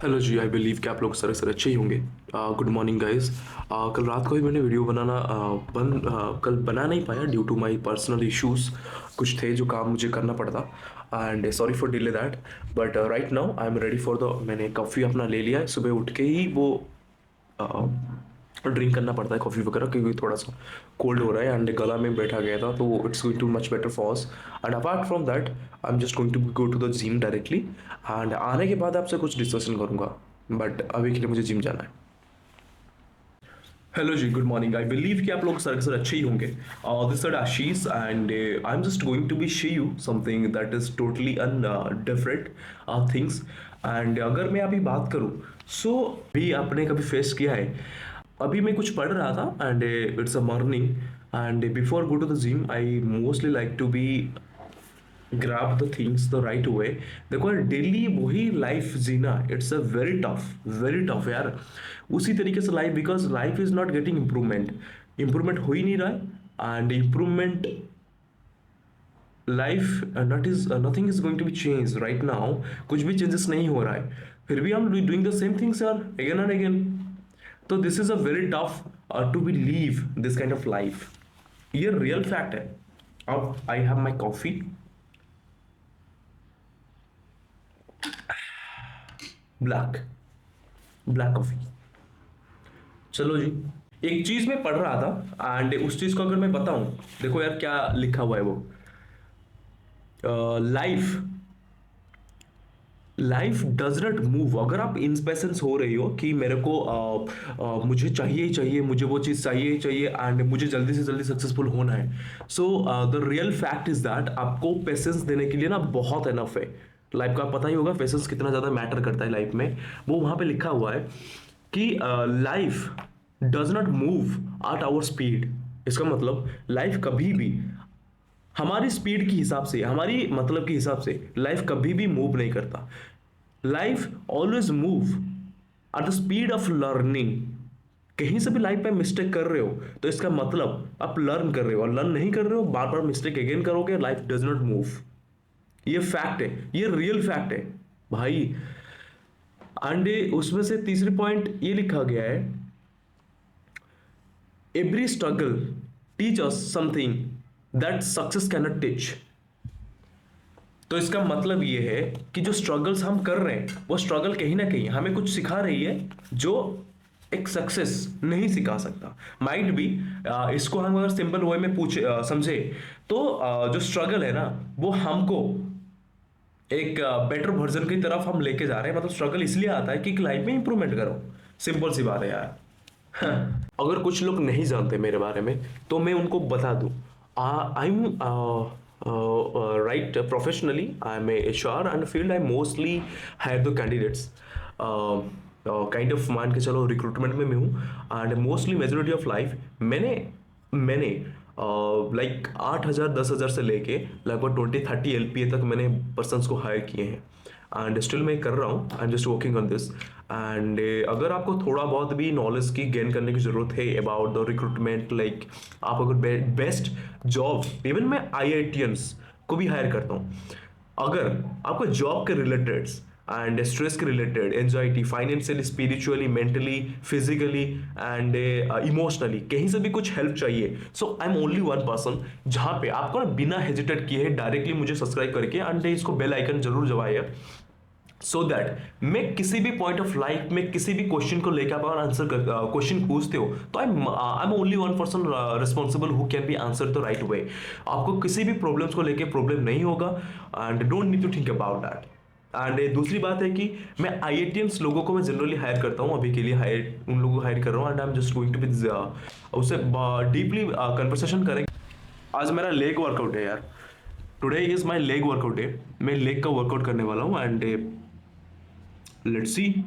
Hello जी, आई believe कि आप लोग सर अच्छे ही होंगे। Good morning guys. कल रात को ही मैंने वीडियो बनाना कल बना नहीं पाया due to my personal issues. कुछ थे जो काम मुझे करना पड़ता and sorry for delay that. But right now I am ready for the मैंने कॉफ़ी अपना ले लिया है। सुबह उठ के ही वो ड्रिंक करना पड़ता है कॉफ़ी वगैरह, क्योंकि थोड़ा सा कोल्ड हो रहा है एंड गला में बैठा गया था, तो it's going to much better for us. And apart from that I am just going to go to the gym directly and आने के बाद आपसे कुछ डिस्कशन करूंगा, बट अभी के लिए मुझे जिम जाना है। Hello ji, good morning. I believe कि आप लोग सर के सर अच्छे ही होंगे। This is Ashish and I am just going to be share you something that is totally an different things. And अगर मैं अभी बात करूँ सो भी आपने कभी फेस किया है। अभी मैं कुछ पढ़ रहा था and it's a morning and before go to the gym I mostly like to be grab the things the right way. देखो यार, डेली वही लाइफ जीना इट्स अ वेरी टफ यार। उसी तरीके से life, because life is not getting improvement हो ही नहीं रहा है and improvement life not is nothing is going to be change right now. कुछ भी चेंजेस नहीं हो रहा है, फिर भी हम डूइंग द सेम थिंग्स यार अगेन एंड अगेन। तो this is a very tough to be leave this kind of life. ये रियल फैक्ट है। अब I have my coffee, black black coffee. चलो जी, एक चीज मैं पढ़ रहा था एंड उस चीज को अगर मैं बताऊं, देखो यार क्या लिखा हुआ है वो। Life life does not move. अगर आप इंस्पेशंस हो रही हो कि मेरे को मुझे चाहिए ही चाहिए, मुझे वो चीज़ चाहिए ही चाहिए एंड मुझे जल्दी से जल्दी सक्सेसफुल होना है, so the real fact is that आपको पेशेंस देने के लिए ना बहुत एनफ है। लाइफ का पता ही होगा पेशेंस कितना ज़्यादा मैटर करता है लाइफ में। वो वहाँ पे लिखा हुआ है कि life does not move at our speed. इसका मतलब लाइफ कभी भी हमारी स्पीड के हिसाब से, हमारी मतलब के हिसाब से लाइफ कभी भी मूव नहीं करता। Life always move at the speed of learning. कहीं से भी लाइफ में मिस्टेक कर रहे हो तो इसका मतलब आप लर्न कर रहे हो, और लर्न नहीं कर रहे हो बार बार मिस्टेक अगेन करोगे, लाइफ डज नॉट मूव। ये फैक्ट है, ये रियल फैक्ट है भाई। एंड उसमें से तीसरी पॉइंट ये लिखा गया है, every struggle teach us something that success cannot teach. तो इसका मतलब ये है कि जो स्ट्रगल्स हम कर रहे हैं वो स्ट्रगल कहीं ना कहीं हमें कुछ सिखा रही है जो एक सक्सेस नहीं सिखा सकता। माइट बी इसको हम अगर सिंपल वे में पूछे समझे तो जो स्ट्रगल है ना वो हमको एक बेटर वर्जन की तरफ हम लेके जा रहे हैं। मतलब स्ट्रगल इसलिए आता है कि लाइफ में इंप्रूवमेंट करो, सिंपल सी बात है यार। हाँ। अगर कुछ लोग नहीं जानते मेरे बारे में तो मैं उनको बता दूं, I am right professionally I am H R and field. I mostly hire the candidates, kind of मान के चलो रिक्रूटमेंट में मैं हूँ and mostly majority of life मैंने मैंने लाइक 8,000 10,000 से लेके लगभग 20-30 LPA तक मैंने पर्सनस को हायर किए हैं एंड स्टिल मैं कर रहा हूँ। आई am just working on this and अगर आपको थोड़ा बहुत भी नॉलेज की गेन करने की जरूरत है अबाउट द रिक्रूटमेंट, लाइक आप अगर बेस्ट जॉब, इवन मैं IITians को भी हायर करता हूँ। अगर आपको जॉब के रिलेटेड एंड स्ट्रेस के related, anxiety, financially, spiritually, mentally, physically and emotionally कहीं से भी कुछ हेल्प चाहिए, so I am only one person जहां पे आपको ना बिना हेजिटेट किए डायरेक्टली मुझे सब्सक्राइब करके एंड इसको बेल आइकन जरूर दबाइए, सो दैट मैं किसी भी पॉइंट ऑफ लाइफ में किसी भी क्वेश्चन को लेकर आप अगर आंसर क्वेश्चन पूछते हो तो I am only one person responsible who can be answer the right way. आपको किसी भी प्रॉब्लम्स को लेकर प्रॉब्लम नहीं होगा and don't need to think about that. And दूसरी बात है कि मैं IITians लोगों को मैं जनरली हायर करता हूँ, अभी के लिए हायर उन लोगों को हायर कर रहा हूँ and I am just going to be उससे डीपली कन्वर्सेशन करेंगे। आज मेरा लेग वर्कआउट है यार, today is my leg workout day. मैं लेग का वर्कआउट करने वाला हूँ एंड लेट्स सी।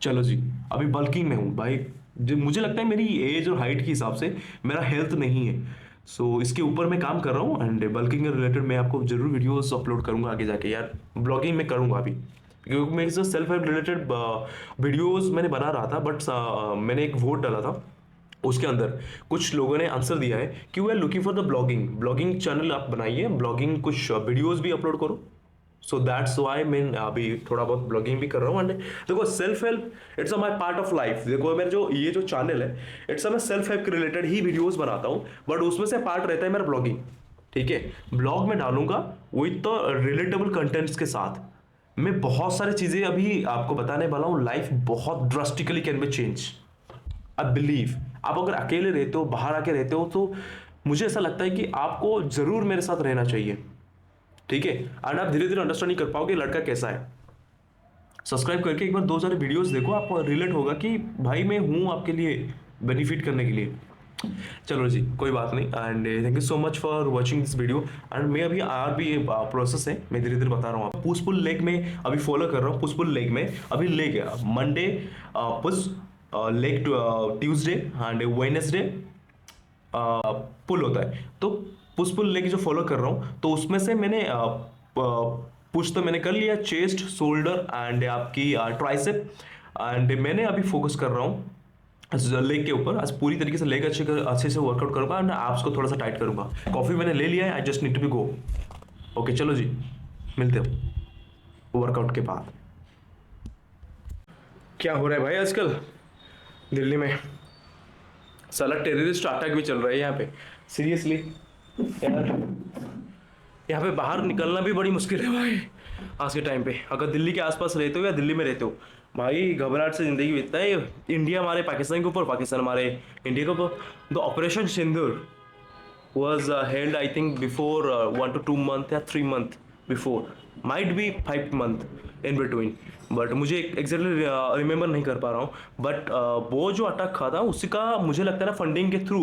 चलो जी, अभी बल्किंग में हूँ भाई। जो मुझे लगता है मेरी एज और हाइट के हिसाब से मेरा हेल्थ नहीं है, सो इसके ऊपर मैं काम कर रहा हूँ एंड बल्किंग के रिलेटेड मैं आपको जरूर वीडियोस अपलोड करूंगा आगे जाके यार। ब्लॉगिंग में करूंगा अभी, क्योंकि मैं इस सेल्फ हेल्प रिलेटेड वीडियोस मैंने बना रहा था, बट मैंने एक वोट डाला था उसके अंदर कुछ लोगों ने आंसर दिया है कि we are looking for the blogging blogging channel आप बनाइए, ब्लॉगिंग कुछ वीडियोस भी अपलोड करो। सो दैट्स वाई मैं अभी थोड़ा बहुत ब्लॉगिंग भी कर रहा हूँ। एंड देखो self help it's a my part of life. देखो मेरा जो ये जो चैनल है इट्स अ मैं सेल्फ हेल्प के रिलेटेड ही वीडियोस बनाता हूँ, बट उसमें से पार्ट रहता है मेरा ब्लॉगिंग। ठीक है, ब्लॉग में डालूंगा विथ द रिलेटेबल कंटेंट्स के साथ। मैं बहुत सारी चीजें अभी आपको बताने वाला हूँ। लाइफ बहुत drastically can be change, I believe. आप अगर अकेले रहते हो, बाहर आके रहते हो, तो मुझे ऐसा लगता है कि आपको जरूर मेरे साथ रहना चाहिए। ठीक है, एंड आप धीरे धीरे अंडरस्टैंडिंग कर पाओगे लड़का कैसा है। सब्सक्राइब करके एक बार दो सारे वीडियोस देखो, आपको रिलेट होगा कि भाई मैं हूं आपके लिए बेनिफिट करने के लिए। चलो जी, कोई बात नहीं। And thank you so much for watching this video. And मैं अभी आर भी प्रोसेस है, मैं धीरे धीरे बता रहा हूँ। पुश पुल लेग में अभी फॉलो कर रहा हूँ। पुश पुल लेग में अभी leg Monday push leg Tuesday and Wednesday pull होता है। तो पुश पुल लेग जो फॉलो कर रहा हूँ, तो उसमें से मैंने पुश तो मैंने कर लिया, चेस्ट, शोल्डर एंड आपकी ट्राइसेप। एंड मैंने अभी फोकस कर रहा हूँ लेग के ऊपर। आज पूरी तरीके से लेग अच्छे से वर्कआउट करूंगा एंड एब्स को थोड़ा सा टाइट करूंगा। कॉफी मैंने ले लिया है, I just need to be go. Okay चलो जी, मिलते हो वर्कआउट के बाद। क्या हो रहा है भाई आजकल दिल्ली में? साला टेररिस्ट अटैक भी चल रहा है यहाँ पे, सीरियसली यार। यहाँ पे बाहर निकलना भी बड़ी मुश्किल है भाई आज के टाइम पे। अगर दिल्ली के आसपास रहते हो या दिल्ली में रहते हो, भाई घबराहट से जिंदगी बीतता है। इंडिया हमारे पाकिस्तान के ऊपर, पाकिस्तान हमारे इंडिया के ऊपर। The operation Sindoor was held I think before 1 to 2 month या 3 month before, might be 5 month in between, but मुझे एग्जैक्टली रिमेंबर नहीं कर पा रहा हूँ। बट वो जो अटैक खा था उसी का मुझे लगता है ना फंडिंग के थ्रू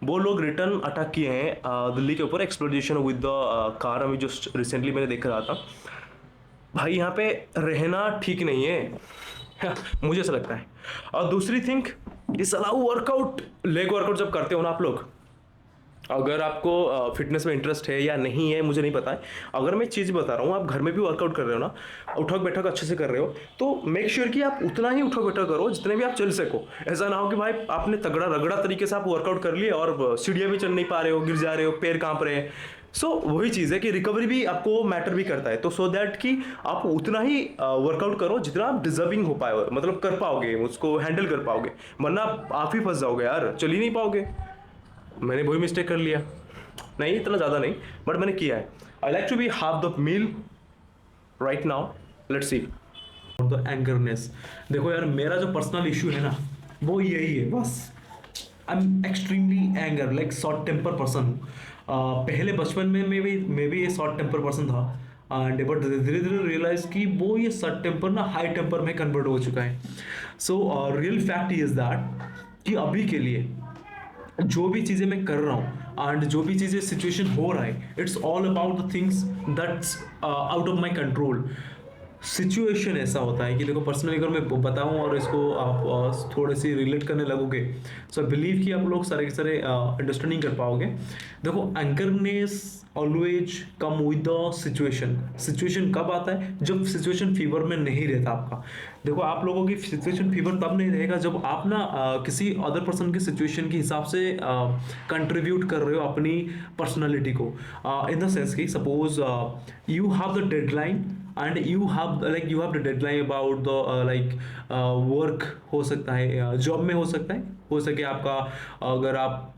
वो लोग रिटर्न अटैक किए हैं दिल्ली के ऊपर। एक्सप्लोजेशन विद द कार अभी जो रिसेंटली मैंने देख रहा था। भाई यहाँ पे रहना ठीक नहीं है मुझे ऐसा लगता है। और दूसरी थिंक, इस अलाउ वर्कआउट, लेग वर्कआउट जब करते हो ना आप लोग, अगर आपको फिटनेस में इंटरेस्ट है या नहीं है मुझे नहीं पता है, अगर मैं चीज़ बता रहा हूँ, आप घर में भी वर्कआउट कर रहे हो ना, उठक बैठक अच्छे से कर रहे हो, तो मेक श्योर कि आप उतना ही उठक बैठक करो जितने भी आप चल सको। ऐसा ना हो कि भाई आपने तगड़ा रगड़ा तरीके से आप वर्कआउट कर लिया और सीढ़ियाँ भी चल नहीं पा रहे हो, गिर जा रहे हो, पैर कांप रहे हैं। सो वही चीज़ है कि रिकवरी भी आपको मैटर भी करता है। तो सो दैट कि आप उतना ही वर्कआउट करो जितना आप डिजर्विंग हो पाए, मतलब कर पाओगे, उसको हैंडल कर पाओगे। वरना आप ही फंस जाओगे यार, चल ही नहीं पाओगे। मैंने वही मिस्टेक कर लिया, नहीं इतना ज़्यादा नहीं, बट मैंने किया है। I like to be half the meal right now, let's see. The angerness, देखो यार मेरा जो पर्सनल इशू है ना वो यही है बस। I am extremely anger, like short temper person हूँ। पहले बचपन में मैं भी ये शॉर्ट टेम्पर पर्सन था, एंड बट धीरे धीरे रियलाइज कि वो ये शॉर्ट टेम्पर ना हाई टेम्पर में कन्वर्ट हो चुका है। So real fact is that कि अभी के लिए जो भी चीज़ें मैं कर रहा हूँ एंड जो भी चीज़ें सिचुएशन हो रहा है, it's all about the things that's out of my control. Situation ऐसा होता है कि देखो पर्सनली अगर मैं बताऊं और इसको आप थोड़े सी रिलेट करने लगोगे, सो बिलीव कि आप लोग सारे के सारे अंडरस्टैंडिंग कर पाओगे। देखो angerness always come with the situation. Situation कब आता है? जब सिचुएशन फीवर में नहीं रहता आपका। देखो आप लोगों की सिचुएशन फीवर तब नहीं रहेगा जब आप ना किसी अदर पर्सन की सिचुएशन के हिसाब से कंट्रीब्यूट कर रहे हो अपनी पर्सनालिटी को। इन द सेंस कि suppose you have the deadline and you have the deadline about the work, हो सकता है जॉब में, हो सकता है हो सके आपका, अगर आप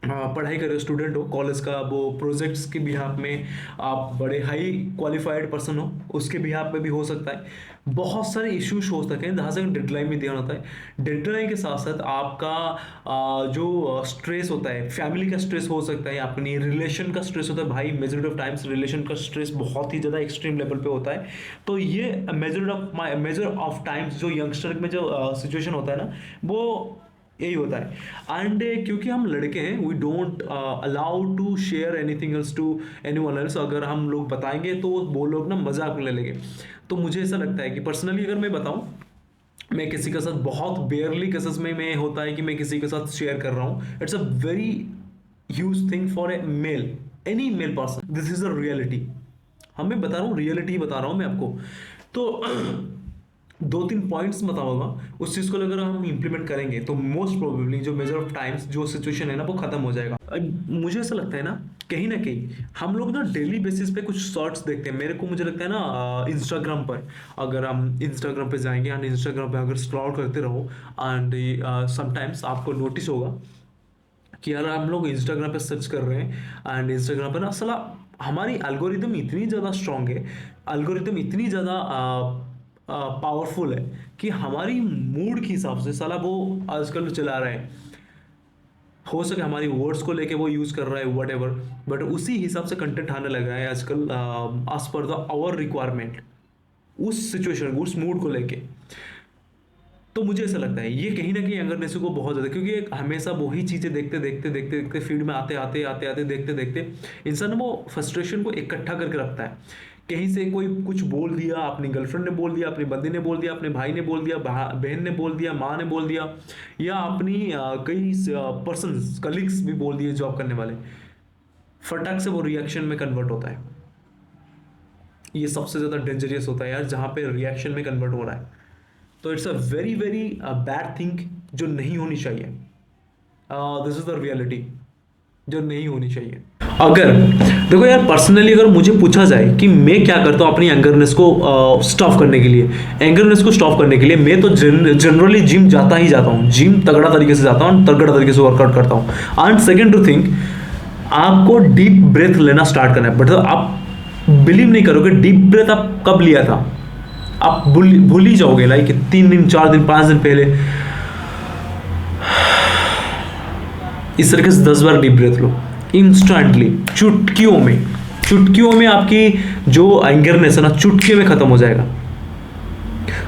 पढ़ाई कर रहे हो, स्टूडेंट हो, कॉलेज का वो प्रोजेक्ट्स के बिहाफ में आप बड़े हाई क्वालिफाइड पर्सन हो, उसके बिहाफ में भी हो सकता है। बहुत सारे इश्यूज हो सकते हैं जहाँ से डेडलाइन में ध्यान होता है। डेडलाइन के साथ साथ आपका जो स्ट्रेस होता है, फैमिली का स्ट्रेस हो सकता है, अपनी रिलेशन का स्ट्रेस होता है। भाई मेजॉरिटी ऑफ टाइम्स रिलेशन का स्ट्रेस बहुत ही ज़्यादा एक्सट्रीम लेवल पे होता है। तो ये मेजर ऑफ टाइम्स जो यंगस्टर में जो सिचुएशन होता है ना, वो यही होता है। एंड क्योंकि हम लड़के हैं, we don't allow to share anything else to anyone else. अगर हम लोग बताएंगे तो वो लोग ना मजाक ले लेंगे। तो मुझे ऐसा लगता है कि पर्सनली अगर मैं बताऊं, मैं किसी के साथ बहुत बेयरली केसेस में मैं होता है कि मैं किसी के साथ शेयर कर रहा हूं। It's a very huge thing for a male, any male person. This is the reality. हम मैं बता रहा हूँ, रियलिटी बता रहा हूँ मैं आपको। तो दो तीन पॉइंट्स बताऊंगा, उस चीज़ को अगर हम इंप्लीमेंट करेंगे तो मोस्ट प्रोबेबली जो मेजर ऑफ टाइम्स जो सिचुएशन है ना वो खत्म हो जाएगा। मुझे ऐसा लगता है ना कहीं हम लोग ना डेली बेसिस पे कुछ शॉर्ट्स देखते हैं। मुझे लगता है ना इंस्टाग्राम पर, अगर हम इंस्टाग्राम पे जाएंगे एंड इंस्टाग्राम पे अगर स्क्रॉल करते रहो एंड समटाइम्स आपको नोटिस होगा कि यार हम लोग इंस्टाग्राम पे सर्च कर रहे हैं एंड इंस्टाग्राम पे ना साला हमारी एल्गोरिदम इतनी ज़्यादा स्ट्रांग है, एल्गोरिदम इतनी ज़्यादा पावरफुल है कि हमारी मूड के हिसाब से साला वो आजकल चला रहा है। हो सके हमारी वर्ड्स को लेके वो यूज़ कर रहा है वट एवर, बट उसी हिसाब से कंटेंट आने लगा है आजकल एज पर द आवर रिक्वायरमेंट, उस सिचुएशन उस मूड को लेके। तो मुझे ऐसा लगता है ये कहीं ना कहीं अवेयरनेस को बहुत ज़्यादा, क्योंकि एक हमेशा वही चीज़ें देखते देखते देखते देखते फीड में आते आते आते आते देखते देखते इंसान वो फ्रस्ट्रेशन को इकट्ठा करके रखता है। कहीं से कोई कुछ बोल दिया, अपनी गर्लफ्रेंड ने बोल दिया, अपनी बंदी ने बोल दिया, अपने भाई ने बोल दिया, बहन ने बोल दिया, माँ ने बोल दिया, या अपनी कई पर्सन कलीग्स भी बोल दिए जॉब करने वाले, फटाक से वो रिएक्शन में कन्वर्ट होता है। ये सबसे ज़्यादा डेंजरियस होता है यार, जहाँ पे रिएक्शन में कन्वर्ट हो रहा है। तो it's a very very bad thing जो नहीं होनी चाहिए। दिस इज द रियलिटी जो नहीं होनी चाहिए। अगर देखो यार, पर्सनली अगर मुझे पूछा जाए कि मैं क्या करता हूँ अपनी एंगरनेस को स्टॉप करने के लिए, मैं तो जनरली जिम जाता ही जाता हूँ। जिम तगड़ा तरीके से जाता हूँ, तगड़ा तरीके से वर्कआउट करता हूँ। एंड सेकेंड टू थिंक, आपको डीप ब्रेथ लेना स्टार्ट करना है। बट आप बिलीव नहीं करोगे डीप ब्रेथ आप कब लिया था, आप भूल ही जाओगे। लाइक 3 दिन 4 दिन 5 दिन पहले इस तरीके से 10 बार डीप ब्रेथ लो इंस्टेंटली, चुटकियों में आपकी जो एंगरनेस है ना चुटकियों में खत्म हो जाएगा।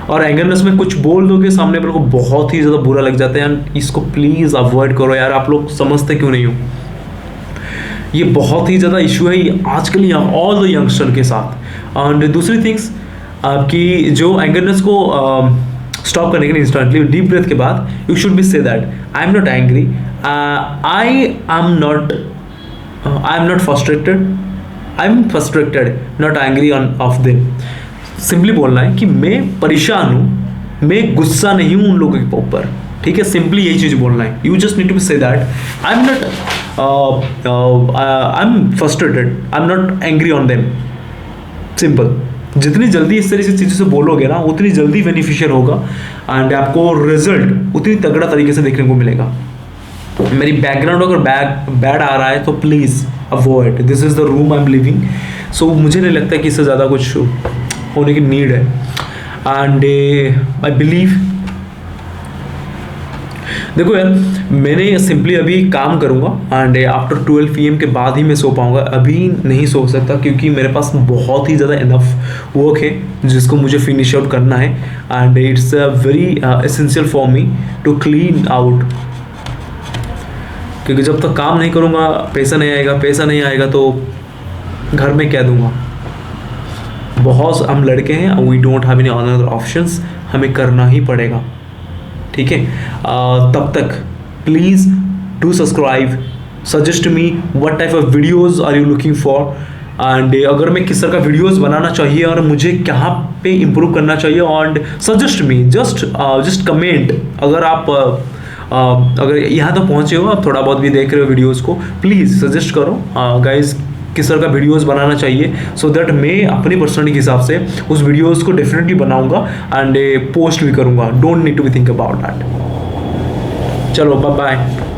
और एंगरनेस में कुछ बोल दोगे सामने वाले को बहुत ही ज़्यादा बुरा लग जाता है। एंड इसको प्लीज़ अवॉइड करो यार, आप लोग समझते क्यों नहीं हो। ये बहुत ही ज़्यादा इशू है आजकल ऑल द यंगस्टर के साथ। एंड दूसरी थिंग्स, आपकी जो एंगरनेस को स्टॉप करने के लिए इंस्टेंटली डीप ब्रेथ के बाद you should be say that I am not angry, I am not frustrated, not angry on off them. Simply बोलना है कि मैं परेशान हूँ, मैं गुस्सा नहीं हूँ उन लोगों के ऊपर। ठीक है, सिंपली यही चीज़ बोलना है। You just need to be say that I am frustrated, I am not angry on them. Simple. जितनी जल्दी इस तरह से चीज़ों से बोलोगे ना उतनी जल्दी बेनिफिशियल होगा एंड आपको रिजल्ट उतनी तगड़ा तरीके से देखने को मिलेगा। मेरी बैकग्राउंड अगर बैड आ रहा है तो please avoid, this is the room I am living. So मुझे नहीं लगता कि इससे ज़्यादा कुछ होने की नीड है। एंड आई बिलीव, देखो यार, मैंने सिंपली अभी काम करूँगा एंड आफ्टर 12 PM के बाद ही मैं सो पाऊँगा। अभी नहीं सो सकता क्योंकि मेरे पास बहुत ही ज़्यादा इनफ वर्क है जिसको मुझे फिनिश आउट करना है। And it's a very essential for me to clean out, क्योंकि जब तक काम नहीं करूँगा पैसा नहीं आएगा तो घर में क्या दूँगा। बहुत हम लड़के हैं, we don't have any other options, हमें करना ही पड़ेगा। ठीक है, तब तक please do subscribe, suggest me what type of videos are you looking for. And अगर मैं किस तरह का वीडियोस बनाना चाहिए और मुझे कहाँ पे इम्प्रूव करना चाहिए, and suggest me, just comment. अगर आप अगर यहाँ तक पहुँचे हो, आप थोड़ा बहुत भी देख रहे हो वीडियोज़ को, प्लीज़ सजेस्ट करो गाइज किस तरह का वीडियोस बनाना चाहिए, सो दैट मैं अपनी पर्सनली के हिसाब से उस वीडियोस को डेफिनेटली बनाऊंगा एंड पोस्ट भी करूंगा। Don't need to be think about that. चलो बाय बाय।